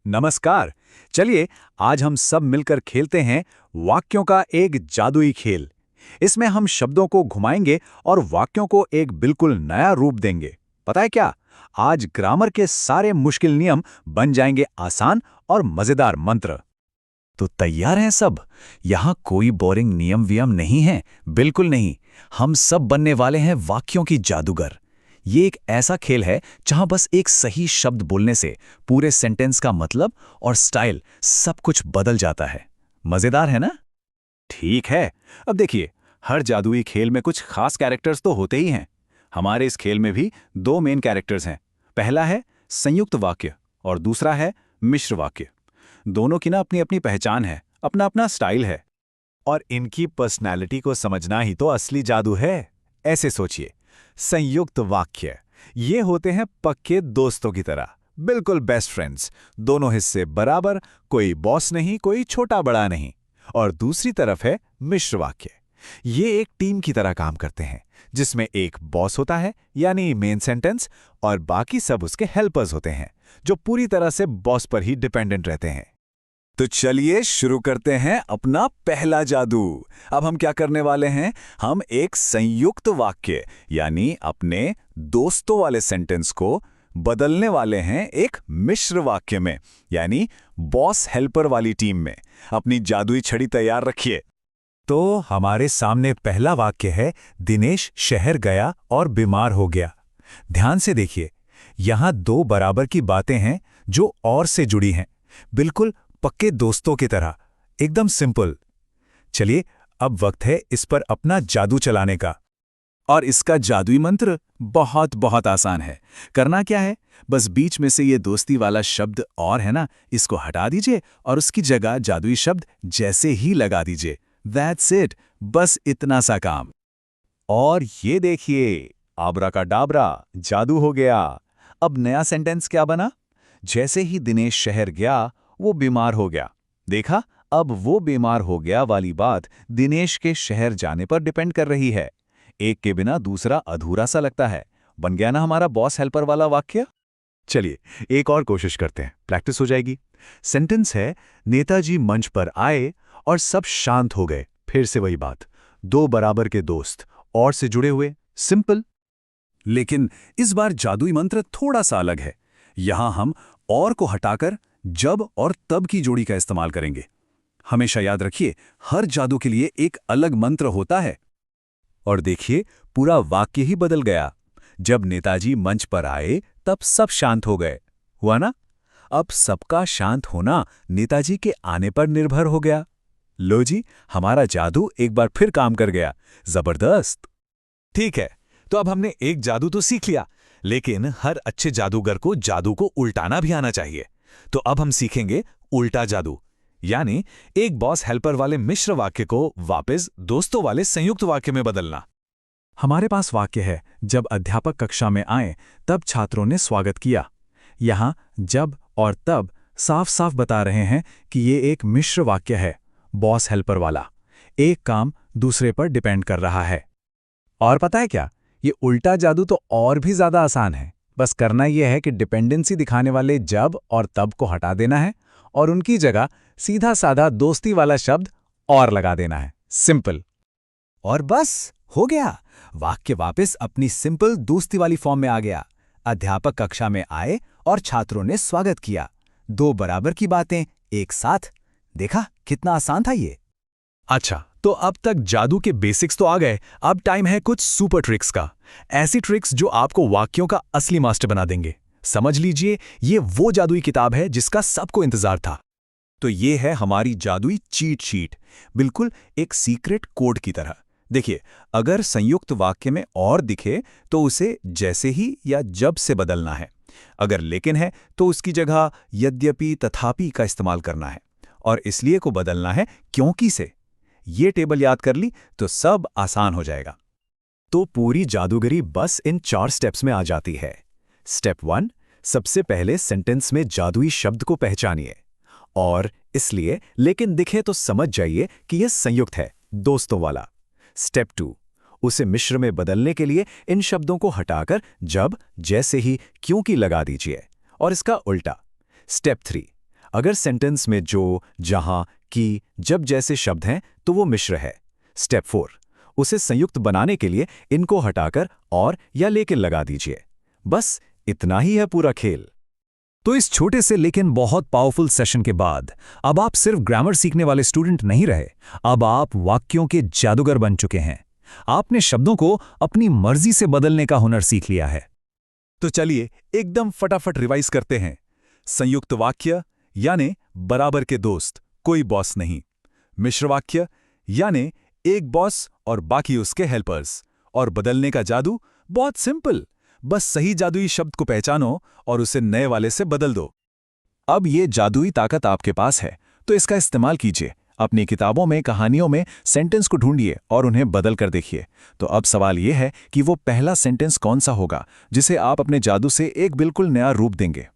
नमस्कार। चलिए आज हम सब मिलकर खेलते हैं वाक्यों का एक जादुई खेल। इसमें हम शब्दों को घुमाएंगे और वाक्यों को एक बिल्कुल नया रूप देंगे। पता है क्या? आज ग्रामर के सारे मुश्किल नियम बन जाएंगे आसान और मजेदार मंत्र। तो तैयार हैं सब? यहाँ कोई बोरिंग नियम वियम नहीं है, बिल्कुल नहीं। हम सब बनने वाले हैं वाक्यों की जादूगर। ये एक ऐसा खेल है जहां बस एक सही शब्द बोलने से पूरे सेंटेंस का मतलब और स्टाइल सब कुछ बदल जाता है। मजेदार है ना? ठीक है। अब देखिए, हर जादुई खेल में कुछ खास कैरेक्टर्स तो होते ही हैं। हमारे इस खेल में भी दो मेन कैरेक्टर्स हैं। पहला है संयुक्त वाक्य और दूसरा है मिश्र वाक्य। दोनों की ना अपनी अपनी पहचान है, अपना अपना स्टाइल है। और इनकी पर्सनैलिटी को समझना ही तो असली जादू है। ऐसे सोचिए, संयुक्त वाक्य ये होते हैं पक्के दोस्तों की तरह, बिल्कुल बेस्ट फ्रेंड्स। दोनों हिस्से बराबर, कोई बॉस नहीं, कोई छोटा बड़ा नहीं। और दूसरी तरफ है मिश्र वाक्य। ये एक टीम की तरह काम करते हैं, जिसमें एक बॉस होता है यानी मेन सेंटेंस, और बाकी सब उसके हेल्पर्स होते हैं, जो पूरी तरह से बॉस पर ही डिपेंडेंट रहते हैं। तो चलिए शुरू करते हैं अपना पहला जादू। अब हम क्या करने वाले हैं? हम एक संयुक्त वाक्य यानी अपने दोस्तों वाले सेंटेंस को बदलने वाले हैं एक मिश्र वाक्य में, यानी बॉस हेल्पर वाली टीम में। अपनी जादुई छड़ी तैयार रखिए। तो हमारे सामने पहला वाक्य है, दिनेश शहर गया और बीमार हो गया। ध्यान से देखिए, यहां दो बराबर की बातें हैं जो और से जुड़ी हैं, बिल्कुल पक्के दोस्तों की तरह, एकदम सिंपल। चलिए अब वक्त है इस पर अपना जादू चलाने का। और इसका जादुई मंत्र बहुत बहुत आसान है। करना क्या है? बस बीच में से ये दोस्ती वाला शब्द और है ना, इसको हटा दीजिए और उसकी जगह जादुई शब्द जैसे ही लगा दीजिए। दैट्स इट, बस इतना सा काम। और ये देखिए, आब्राकाडाब्रा, जादू हो गया। अब नया सेंटेंस क्या बना? जैसे ही दिनेश शहर गया वो बीमार हो गया। देखा, अब वो बीमार हो गया वाली बात दिनेश के शहर जाने पर डिपेंड कर रही है। एक के बिना दूसरा अधूरा सा लगता है। बन गया ना हमारा बॉस हेल्पर वाला वाक्य। चलिए एक और कोशिश करते हैं, प्रैक्टिस हो जाएगी। सेंटेंस है, नेताजी मंच पर आए और सब शांत हो गए। फिर से वही बात, दो बराबर के दोस्त और से जुड़े हुए, सिंपल। लेकिन इस बार जादुई मंत्र थोड़ा सा अलग है। यहां हम और को हटाकर जब और तब की जोड़ी का इस्तेमाल करेंगे। हमेशा याद रखिए, हर जादू के लिए एक अलग मंत्र होता है। और देखिए, पूरा वाक्य ही बदल गया। जब नेताजी मंच पर आए तब सब शांत हो गए। हुआ ना? अब सबका शांत होना नेताजी के आने पर निर्भर हो गया। लो जी, हमारा जादू एक बार फिर काम कर गया। जबरदस्त। ठीक है, तो अब हमने एक जादू तो सीख लिया, लेकिन हर अच्छे जादूगर को जादू को उल्टाना भी आना चाहिए। तो अब हम सीखेंगे उल्टा जादू, यानी एक बॉस हेल्पर वाले मिश्र वाक्य को वापस दोस्तों वाले संयुक्त वाक्य में बदलना। हमारे पास वाक्य है, जब अध्यापक कक्षा में आए तब छात्रों ने स्वागत किया। यहाँ जब और तब साफ साफ बता रहे हैं कि ये एक मिश्र वाक्य है, बॉस हेल्पर वाला। एक काम दूसरे पर डिपेंड कर रहा है। और पता है क्या? ये उल्टा जादू तो और भी ज्यादा आसान है। बस करना यह है कि डिपेंडेंसी दिखाने वाले जब और तब को हटा देना है और उनकी जगह सीधा साधा दोस्ती वाला शब्द और लगा देना है। सिंपल। और बस हो गया, वाक्य वापस अपनी सिंपल दोस्ती वाली फॉर्म में आ गया। अध्यापक कक्षा में आए और छात्रों ने स्वागत किया। दो बराबर की बातें एक साथ। देखा कितना आसान था ये? अच्छा, तो अब तक जादू के बेसिक्स तो आ गए। अब टाइम है कुछ सुपर ट्रिक्स का। ऐसी ट्रिक्स जो आपको वाक्यों का असली मास्टर बना देंगे। समझ लीजिए, ये वो जादुई किताब है जिसका सबको इंतजार था। तो ये है हमारी जादुई चीट शीट, बिल्कुल एक सीक्रेट कोड की तरह। देखिए, अगर संयुक्त वाक्य में और दिखे तो उसे जैसे ही या जब से बदलना है। अगर लेकिन है तो उसकी जगह यद्यपि तथापि का इस्तेमाल करना है। और इसलिए को बदलना है क्योंकि से। ये टेबल याद कर ली तो सब आसान हो जाएगा। तो पूरी जादूगरी बस इन 4 स्टेप्स में आ जाती है। स्टेप 1, सबसे पहले सेंटेंस में जादुई शब्द को पहचानिए। और इसलिए लेकिन दिखे तो समझ जाइए कि यह संयुक्त है, दोस्तों वाला। स्टेप 2, उसे मिश्र में बदलने के लिए इन शब्दों को हटाकर जब, जैसे ही, क्योंकि लगा दीजिए। और इसका उल्टा। स्टेप 3, अगर सेंटेंस में जो, जहां, की, जब जैसे शब्द हैं तो वो मिश्र है। स्टेप 4, उसे संयुक्त बनाने के लिए इनको हटाकर और या लेकिन लगा दीजिए। बस इतना ही है पूरा खेल। तो इस छोटे से लेकिन बहुत पावरफुल सेशन के बाद अब आप सिर्फ ग्रामर सीखने वाले स्टूडेंट नहीं रहे, अब आप वाक्यों के जादूगर बन चुके हैं। आपने शब्दों को अपनी मर्जी से बदलने का हुनर सीख लिया है। तो चलिए एकदम फटाफट रिवाइज करते हैं। संयुक्त वाक्य यानी बराबर के दोस्त, कोई बॉस नहीं। मिश्र वाक्य यानी एक बॉस और बाकी उसके हेल्पर्स। और बदलने का जादू बहुत सिंपल, बस सही जादुई शब्द को पहचानो और उसे नए वाले से बदल दो। अब ये जादुई ताकत आपके पास है, तो इसका इस्तेमाल कीजिए। अपनी किताबों में, कहानियों में सेंटेंस को ढूंढिए और उन्हें बदल कर देखिए। तो अब सवाल यह है कि वो पहला सेंटेंस कौन सा होगा जिसे आप अपने जादू से एक बिल्कुल नया रूप देंगे।